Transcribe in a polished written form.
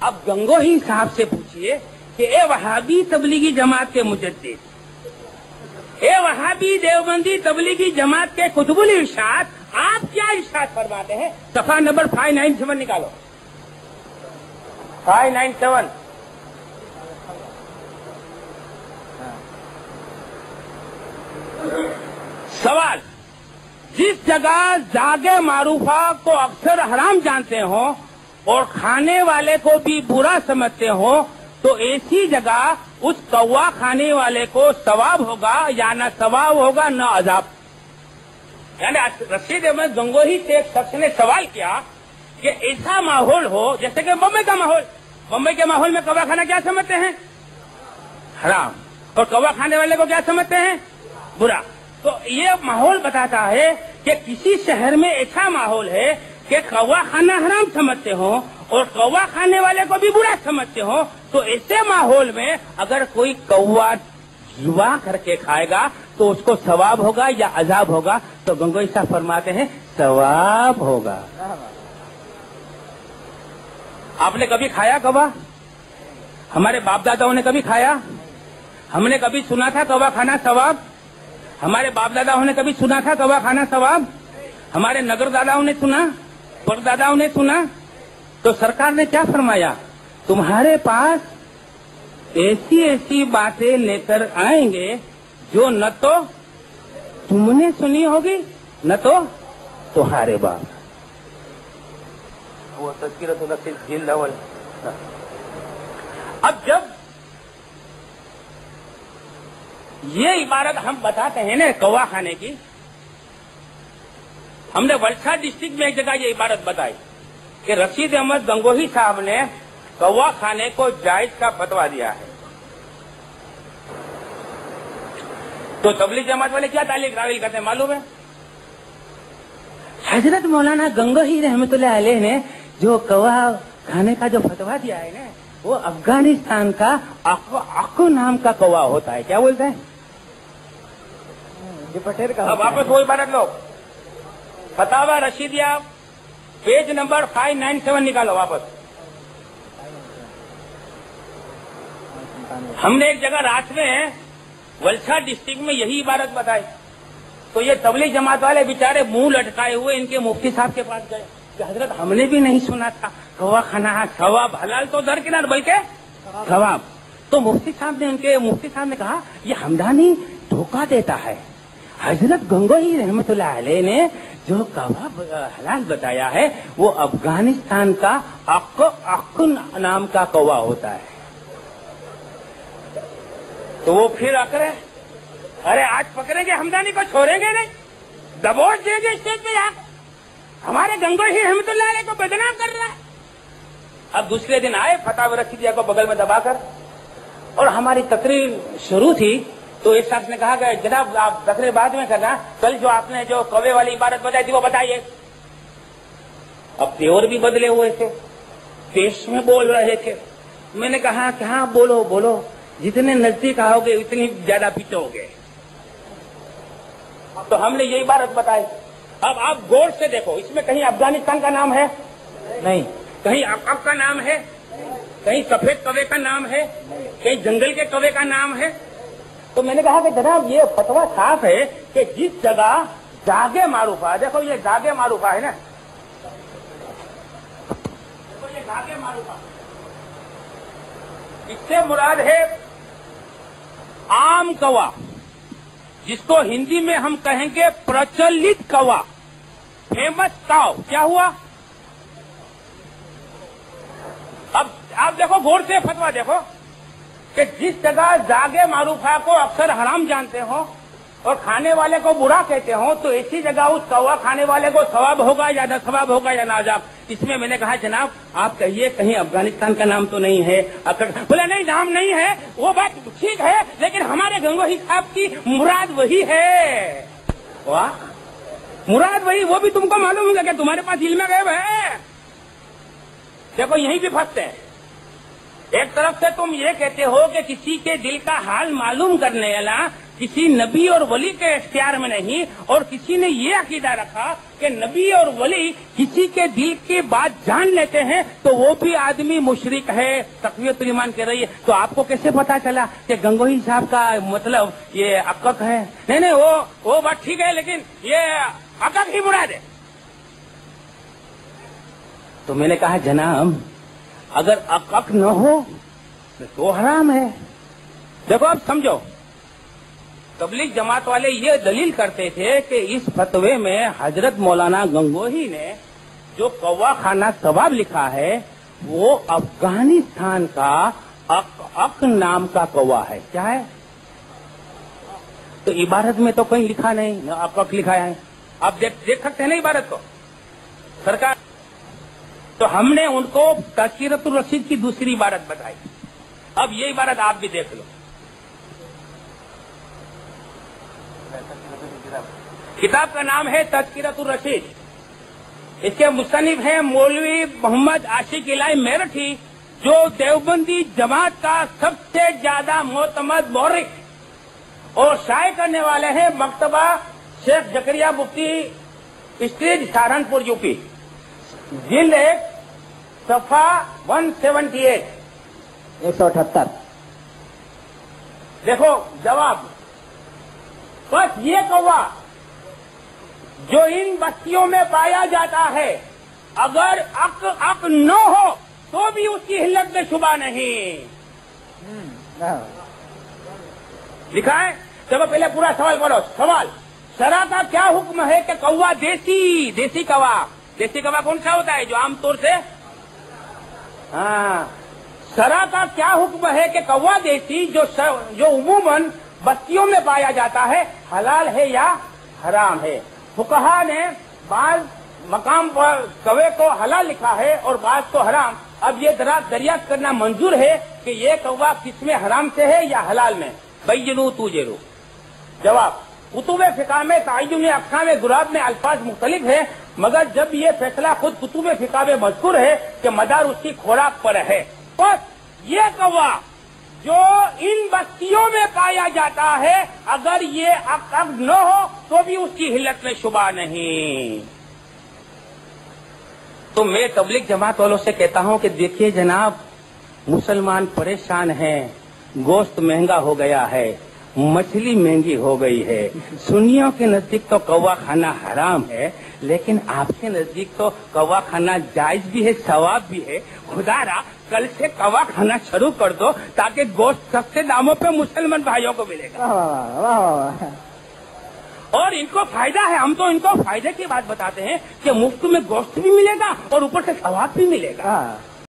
अब गंगोही साहब से पूछिए कि ए वहाबी तबलीगी जमात के मुजद्दिद, ए वहाबी देवबंदी तबलीगी जमात के कुतुबुल इरशाद, आप क्या इरशाद फरमाते हैं? सफा नंबर 597 निकालो, 597। सवाल, जिस जगह जागे मारूफा को अक्सर हराम जानते हो और खाने वाले को भी बुरा समझते हो, तो ऐसी जगह उस कौवा खाने वाले को सवाब होगा या न सवाब होगा न अजाब? यानी रशीद अहमद गंगोही से एक शख्स ने सवाल किया कि ऐसा माहौल हो जैसे कि बम्बई का माहौल, बम्बई के माहौल में कौवा खाना क्या समझते हैं? हराम। और कौवा खाने वाले को क्या समझते हैं? बुरा। तो ये माहौल बताता है कि किसी शहर में ऐसा माहौल है कि कौवा खाना हराम समझते हो और कौवा खाने वाले को भी बुरा समझते हो, तो ऐसे माहौल में अगर कोई कौवा जुआ करके खाएगा तो उसको सवाब होगा या अजाब होगा? तो गंगोही साहब फरमाते हैं सवाब होगा। आपने कभी खाया कौवा? हमारे बाप दादाओं ने कभी खाया? हमने कभी सुना था कौवा खाना सवाब? हमारे बाप दादाओं ने कभी सुना था कौवा खाना सवाब? हमारे नगर दादाओं ने सुना, परदादाओं ने सुना? तो सरकार ने क्या फरमाया? तुम्हारे पास ऐसी ऐसी बातें लेकर आएंगे जो न तो तुमने सुनी होगी न तो तुम्हारे बाप। वो तज़किरतुल जिल्द अव्वल। अब जब ये इबारत हम बताते हैं ना कौवा खाने की, हमने वलसाड डिस्ट्रिक्ट में एक जगह ये इबारत बताई कि रशीद अहमद गंगोही साहब ने कौवा खाने को जायज का फतवा दिया है। तो तबलीग जमात वाले क्या तालील करते हैं मालूम है? हजरत मौलाना गंगोही रहमतुल्लाह अलैह ने जो कौवा खाने का जो फतवा दिया है ना, वो अफगानिस्तान का अक्को नाम का कौवा होता है। क्या बोलते हैं? अब वापस वो इबारत लो, फतावा रशीदिया पेज नंबर 597 निकालो वापस। हमने एक जगह रात में वलसाड डिस्ट्रिक्ट में यही इबारत बताई, तो ये तबलीग जमात वाले बेचारे मुंह लटकाए हुए इनके मुफ्ती साहब के पास गए कि हजरत हमने भी नहीं सुना था कौवा खाना है सवाब, हलाल तो दरकिनार बल्कि सवाब। तो मुफ्ती साहब ने कहा ये हमदानी धोखा देता है। हजरत गंगोही रहमतुल्लाह अलैह ने जो कौवा हलाल बताया है वो अफगानिस्तान का अक्को नाम का कौवा होता है। तो वो फिर अकड़े, अरे आज पकड़ेंगे हमदानी को, छोड़ेंगे नहीं, दबोच देंगे स्टेज पे यहाँ। हमारे गंगोही रहमतुल्लाह अलैह को बदनाम कर रहा है। अब दूसरे दिन आए फतावा रशीदिया को बगल में दबाकर, और हमारी तकरीर शुरू थी तो एक शख्स ने कहा कि जनाब आप तकरीर बाद में करना, कल जो आपने जो कौवे वाली इबारत बताई थी वो बताइए। अब प्योर भी बदले हुए थे, पेश में बोल रहे थे। मैंने कहा कि हाँ बोलो बोलो, जितने नजदीक आओगे उतनी ज्यादा पिटोगे। तो हमने ये इबारत बताई। अब आप गौर से देखो, इसमें कहीं अफगानिस्तान का नाम है नहीं, कहीं अकब का नाम है, कहीं सफेद कौवे का नाम है, कहीं जंगल के कौवे का नाम है। तो मैंने कहा कि जनाब ये फतवा साफ है कि जिस जगह जागे मारूफा, देखो ये जागे मारूफा है ना, देखो ये जागे मारूफा, इससे मुराद है आम कौवा, जिसको हिंदी में हम कहेंगे प्रचलित कौवा, फेमस काव। क्या हुआ? अब आप देखो गौर से फतवा देखो कि जिस जगह जागे मारूफा को अक्सर हराम जानते हो और खाने वाले को बुरा कहते हो, तो ऐसी जगह उस कौवा खाने वाले को सवाब होगा या न सवाब होगा या ना अजाब? इसमें मैंने कहा जनाब आप कहिए कहीं अफगानिस्तान का नाम तो नहीं है? बोले नहीं नाम नहीं है, वो बात ठीक है, लेकिन हमारे गंगोही साहब की मुराद वही है। वाह, मुराद वही, वो भी तुमको मालूम होगा कि तुम्हारे पास इल्म गैब है। देखो यहीं भी फंसते हैं, ایک طرف سے تم یہ کہتے ہو کہ کسی کے دل کا حال معلوم کرنے والا کسی نبی اور ولی کے اختیار میں نہیں، اور کسی نے یہ عقیدہ رکھا کہ نبی اور ولی کسی کے دل کی بات جان لیتے ہیں تو وہ بھی آدمی مشرک ہے، تقویت الایمان کر رہی ہے. تو آپ کو کیسے پتا چلا کہ گنگوہی صاحب کا مطلب یہ عقق ہے؟ نہیں وہ بات ٹھیک ہے، لیکن یہ عقق ہی مراد ہے. تو میں نے کہا جناب اگر عقق نہ ہو تو حرام ہے. دیکھو اب سمجھو، تبلیغ جماعت والے یہ دلیل کرتے تھے کہ اس فتوے میں حضرت مولانا گنگوہی نے جو کوا خانہ کباب لکھا ہے وہ افغانستان کا اق نام کا کوا ہے. کیا ہے؟ تو عبارت میں تو کہیں لکھا نہیں، اق لکھا ہے. آپ دیکھ سکتے ہیں نا عبارت کو سرکار. تو ہم نے ان کو تذکرۃ الرشید کی دوسری عبارت بتائی. اب یہ عبارت آپ بھی دیکھ لو. کتاب کا نام ہے تذکرۃ الرشید. اس کے مصنف ہیں مولوی محمد عاشق الہی میرٹھی، جو دیوبندی جماعت کا سب سے زیادہ معتمد مورخ، اور شائع کرنے والے ہیں مکتبہ شیخ زکریا مفتی اسٹریٹ سہارنپور یو پی. جلد 1 صفحہ 178 178. دیکھو جواب. بس یہ کوا جو ان بستیوں میں پایا جاتا ہے اگر عق نہ ہو تو بھی اس کی حلت میں شبہ نہیں. لکھا ہے. چلو پہلے پورا سوال پڑھو. سوال: شرع کا کیا حکم ہے کہ کوا دیسی کوا کون سا ہوتا ہے جو عام طور سے شرع کا کیا حکم ہے کہ کوا دیسی جو عموماً بستیوں میں پایا جاتا ہے حلال ہے یا حرام ہے؟ فقہا نے بعض مقام پر کوے کو حلال لکھا ہے اور بعض کو حرام. اب یہ دریافت کرنا منظور ہے کہ یہ کوا کس میں حرام سے ہے یا حلال میں. بینو توجرو. جواب: کتب فقہ میں تعین اقسام غراب میں الفاظ مختلف ہیں، مگر جب یہ فیصلہ خود کتب فقہ میں مذکور ہے کہ مدار اس کی خوراک پر ہے. بس یہ کوا جو ان بستیوں میں پایا جاتا ہے اگر یہ عق نہ ہو تو بھی اس کی حلت میں شبہ نہیں. تو میں تبلیغ جماعت والوں سے کہتا ہوں کہ دیکھیے جناب، مسلمان پریشان ہیں، گوشت مہنگا ہو گیا ہے، مچھلی مہنگی ہو گئی ہے. سنیوں کے نزدیک تو کوا کھانا حرام ہے، لیکن آپ کے نزدیک تو کوا کھانا جائز بھی ہے، ثواب بھی ہے. خدا را کل سے کوا کھانا شروع کر دو تاکہ گوشت سستے داموں پہ مسلمان بھائیوں کو ملے گا اور ان کو فائدہ ہے. ہم تو ان کو فائدے کی بات بتاتے ہیں کہ مفت میں گوشت بھی ملے گا اور اوپر سے ثواب بھی ملے گا.